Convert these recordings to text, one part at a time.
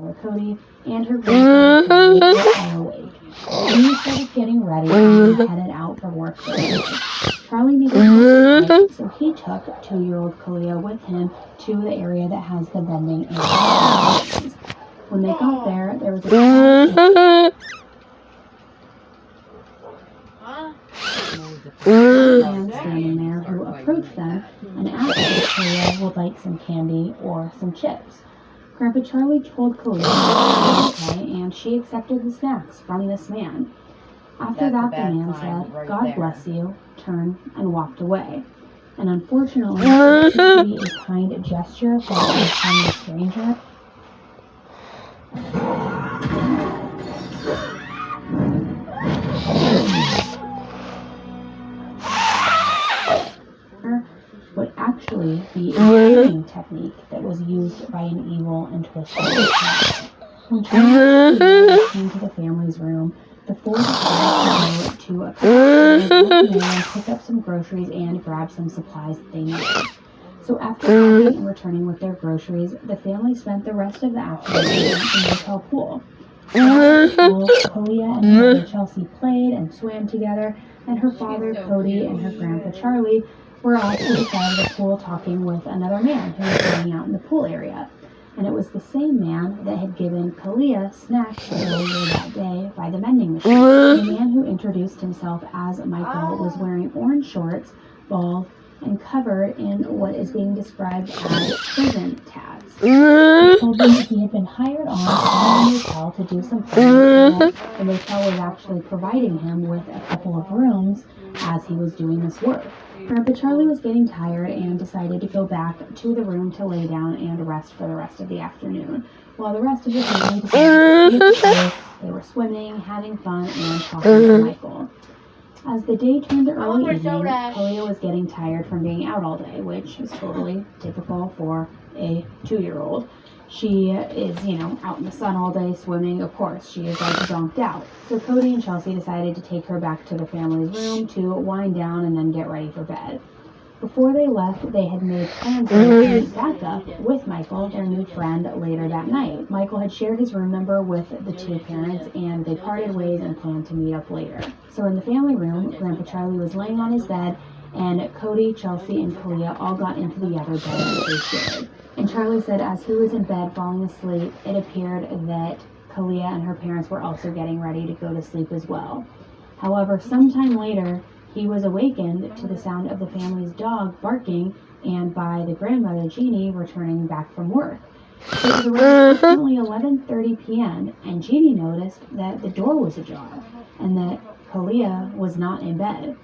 grandmother Cody and her grandfather Charlie were all awake. Amy started getting ready and headed out for work for the day. Charlie needed to sleep, so he took 2-year-old Kalia with him to the area that has the vending and stations. When they got there, there was a man standing there who approached them and asked if Kalia would like some candy or some chips. Grandpa Charlie told Kalia that was okay, and she accepted the snacks from this man. After that, the man said, "God bless you," turned and walked away. And unfortunately, it should be a kind gesture from a friendly stranger. Would actually be a training technique that was used by an evil and twisted person. When Charlie came to the family's room, the four decided to go to a couple and pick up some groceries and grab some supplies that they needed. So after packing and returning with their groceries, the family spent the rest of the afternoon in the motel pool. Kalia and her mother Chelsea played and swam together, and her father Cody and her grandpa Charlie were off to the side of the pool talking with another man who was hanging out in the pool area. And it was the same man that had given Kalia snacks earlier that day by the vending machine. The man who introduced himself as Michael was wearing orange shorts, bald, and covered in what is being described as prison tats. He told them that he had been hired on by the motel to do some things, and the motel was actually providing him with a couple of rooms as he was doing this work. Grandpa Charlie was getting tired and decided to go back to the room to lay down and rest for the rest of the afternoon, while the rest of the family decided to stay. They were swimming, having fun, and talking to Michael. As the day turned to early evening, Kalia was getting tired from being out all day, which is totally typical for a 2-year-old. She is, out in the sun all day swimming. Of course, she is like zonked out. So Cody and Chelsea decided to take her back to the family's room to wind down and then get ready for bed. Before they left, they had made plans to meet back up with Michael, their new friend, later that night. Michael had shared his room number with the two parents, and they parted ways and planned to meet up later. So in the family room, Grandpa Charlie was laying on his bed, and Cody, Chelsea, and Kalia all got into the other bed that they shared. And Charlie said as he was in bed falling asleep, it appeared that Kalia and her parents were also getting ready to go to sleep as well. However, sometime later, he was awakened to the sound of the family's dog barking and by the grandmother, Jeannie, returning back from work. It was around approximately 11:30 p.m., and Jeannie noticed that the door was ajar and that Kalia was not in bed.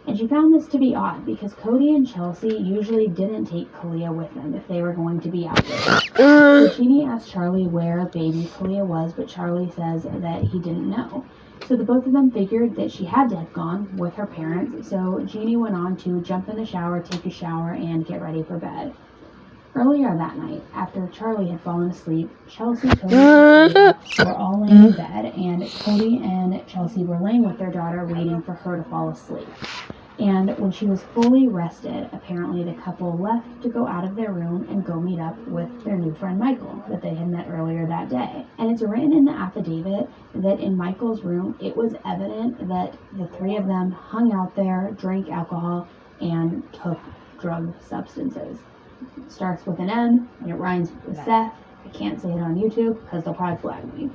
And she found this to be odd because Cody and Chelsea usually didn't take Kalia with them if they were going to be out there. So Jeannie asked Charlie where baby Kalia was, but Charlie says that he didn't know. So the both of them figured that she had to have gone with her parents, so Jeannie went on to jump in the shower, take a shower, and get ready for bed. Earlier that night, after Charlie had fallen asleep, Chelsea, Cody, and Kalia were all laying in bed, and Cody and Chelsea were laying with their daughter waiting for her to fall asleep. And when she was fully rested, apparently the couple left to go out of their room and go meet up with their new friend Michael that they had met earlier that day. And it's written in the affidavit that in Michael's room, it was evident that the three of them hung out there, drank alcohol, and took drug substances. It starts with an M, and it rhymes with Seth. I can't say it on YouTube because they'll probably flag me.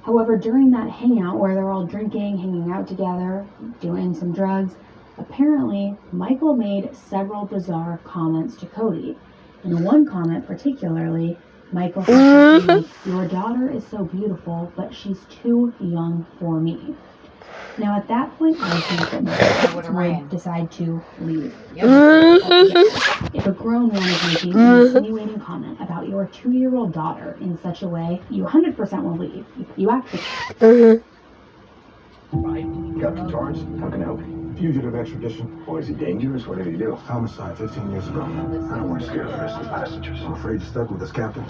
However, during that hangout where they're all drinking, hanging out together, doing some drugs, apparently, Michael made several bizarre comments to Cody. In one comment particularly, Michael said something like, "Your daughter is so beautiful, but she's too young for me." Now at that point, I think that Michael would decide to leave. If a grown man is making an insinuating comment about your 2-year-old daughter in such a way, you 100% will leave. You actually... Captain Torrance, how can I help you? Fugitive extradition. Boy, is he dangerous? What did he do? Homicide 15 years ago. I don't want to scare the rest of the passengers. I'm afraid you're stuck with us, Captain.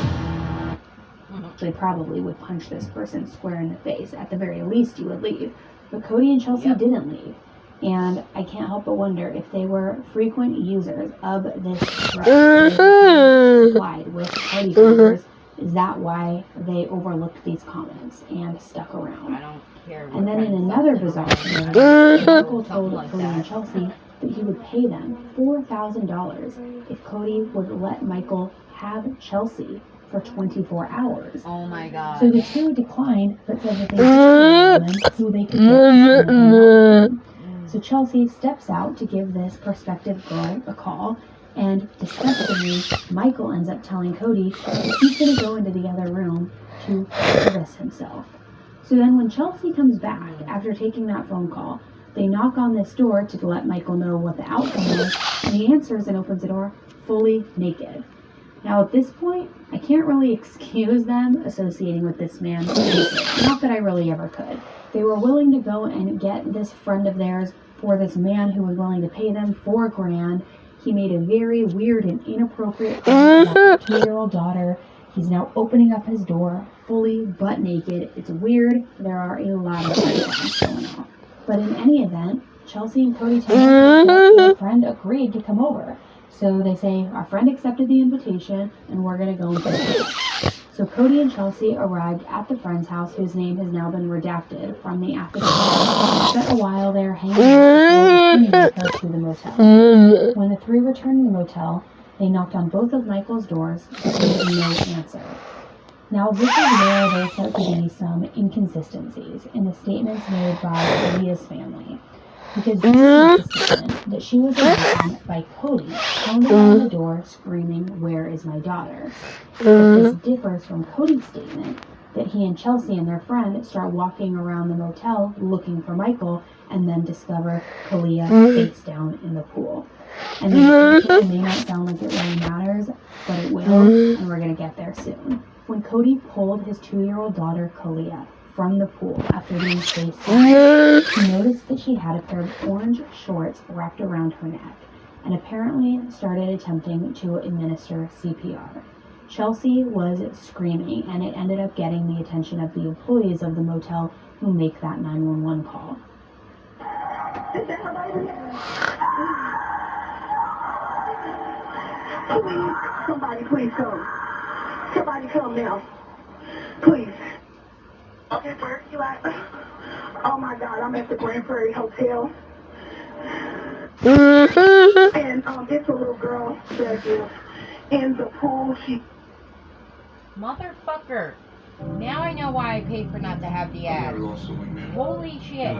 They probably would punch this person square in the face. At the very least, you would leave. But Cody and Chelsea didn't leave. And I can't help but wonder if they were frequent users of this drug supplied with party favors Is that why they overlooked these comments and stuck around? I don't care. And then in another bizarre scenario, Michael told Cody and Chelsea that he would pay them $4,000 if Cody would let Michael have Chelsea for 24 hours. Oh my god. So the two declined, but said that they did a woman who they could get. So Chelsea steps out to give this prospective girl a call, and disgustingly, Michael ends up telling Cody that he's going to go into the other room to service himself. So then when Chelsea comes back after taking that phone call, they knock on this door to let Michael know what the outcome is, and he answers and opens the door fully naked. Now at this point, I can't really excuse them associating with this man naked. Not that I really ever could. They were willing to go and get this friend of theirs for this man who was willing to pay them $4,000. He made a very weird and inappropriate comment about their 2-year-old daughter. He's now opening up his door fully butt naked. It's weird. There are a lot of red flags going off. But in any event, Chelsea and Cody tell us that their friend agreed to come over. So they say, our friend accepted the invitation and we're going to go and play. So Cody and Chelsea arrived at the friend's house, whose name has now been redacted from the affidavit. Spent a while there hanging out before returning with her to the motel. When the three returned to the motel, they knocked on both of Michael's doors, but there was no answer. Now this is where there start to be some inconsistencies in the statements made by Leah's family. Because Judy insisted that she was awakened by Cody pounding on the door screaming, "Where is my daughter?" But this differs from Cody's statement that he and Chelsea and their friend start walking around the motel looking for Michael and then discover Kalia face down in the pool. And it may not sound like it really matters, but it will, and we're going to get there soon. When Cody pulled his 2-year-old daughter Kalia from the pool after being face down, he noticed that she had a pair of orange shorts wrapped around her neck and apparently started attempting to administer CPR. Chelsea was screaming, and it ended up getting the attention of the employees of the motel who make that 911 call. Please come. Somebody come now. Please. Okay, where are you at? Oh my God, I'm at the Grand Prairie Hotel. And it's a little girl that is in the pool. Motherfucker. Now I know why I paid for not to have the ads. Holy shit.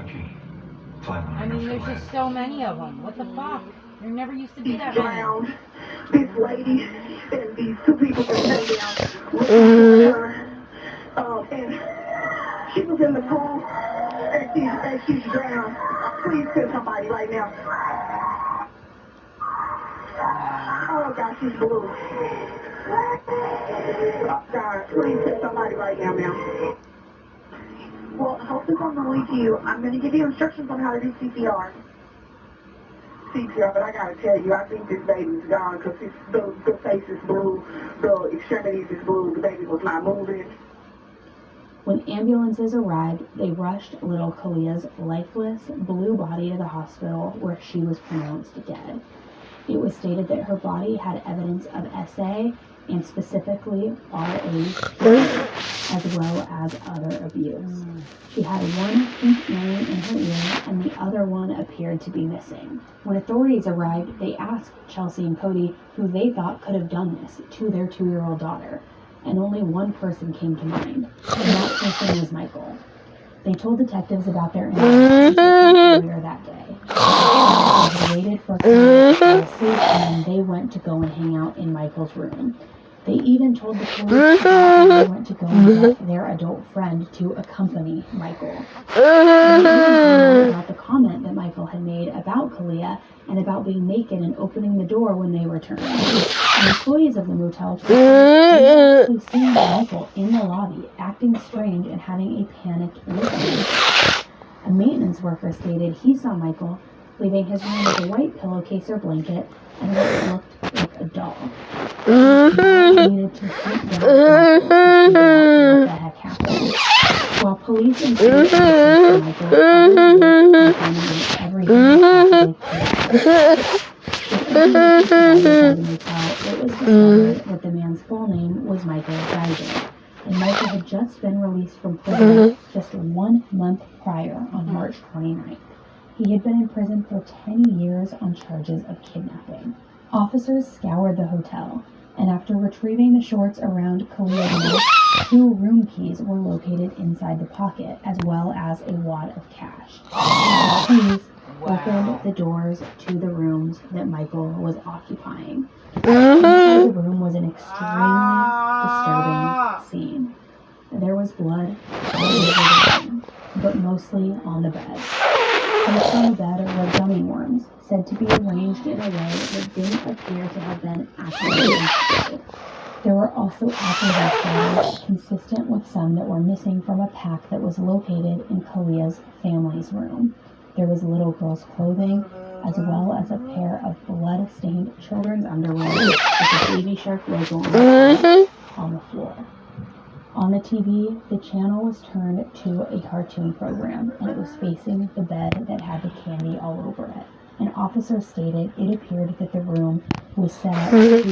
I mean, there's just so many of them. What the fuck? There never used to be that many. This lady and these two people that came down with her. And she was in the pool and she's drowned. Please send somebody right now. Oh God, she's blue. Oh God, please send somebody right now, ma'am. Well, help is on the way to you. I'm going to give you instructions on how to do CPR. CPR, but I gotta tell you, I think this baby's gone because the face is blue, the extremities is blue, the baby was not moving. When ambulances arrived, they rushed little Kalia's lifeless blue body to the hospital where she was pronounced dead. It was stated that her body had evidence of SA and specifically RA, as well as other abuse. She had one pink earring in her ear and the other one appeared to be missing. When authorities arrived, they asked Chelsea and Cody who they thought could have done this to their 2-year-old daughter, and only one person came to mind, and that person was Michael. They told detectives about their investigation earlier that day. They waited for Kyle to fall asleep, and then they went to go and hang out in Michael's room. They even told the police that they went to go and get their adult friend to accompany Michael. They even found out about the comment that Michael had made about Kalia and about being naked and opening the door when they returned. And employees of the motel told them they actually seen Michael in the lobby acting strange and having a panicked look on him. A maintenance worker stated he saw Michael leaving his room with a white pillowcase or blanket and what looked like a doll. He needed to hunt down Michael to figure out what the heck happened. While police and police searched Michael, others worked on finding out everything that possibly could. With It was discovered that the man's full name was Michael Geiser, and Michael had just been released from prison just 1 month prior on March 29th. He had been in prison for 10 years on charges of kidnapping. Officers scoured the hotel, and after retrieving the shorts around Kalia's neck, 2 room keys were located inside the pocket, as well as a wad of cash. The keys opened the doors to the rooms that Michael was occupying. Inside the room was an extremely disturbing scene. There was blood all over the room, but mostly on the bed. Placed on the bed were gummy worms, said to be arranged in a way that didn't appear to have been accurately infected. There were also alcohol bottles consistent with some that were missing from a pack that was located in Kalia's family's room. There was little girl's clothing, as well as a pair of blood-stained children's underwear with the Baby Shark logo on the floor. On the TV, the channel was turned to a cartoon program, and it was facing the bed that had the candy all over it. An officer stated it appeared that the room was set up to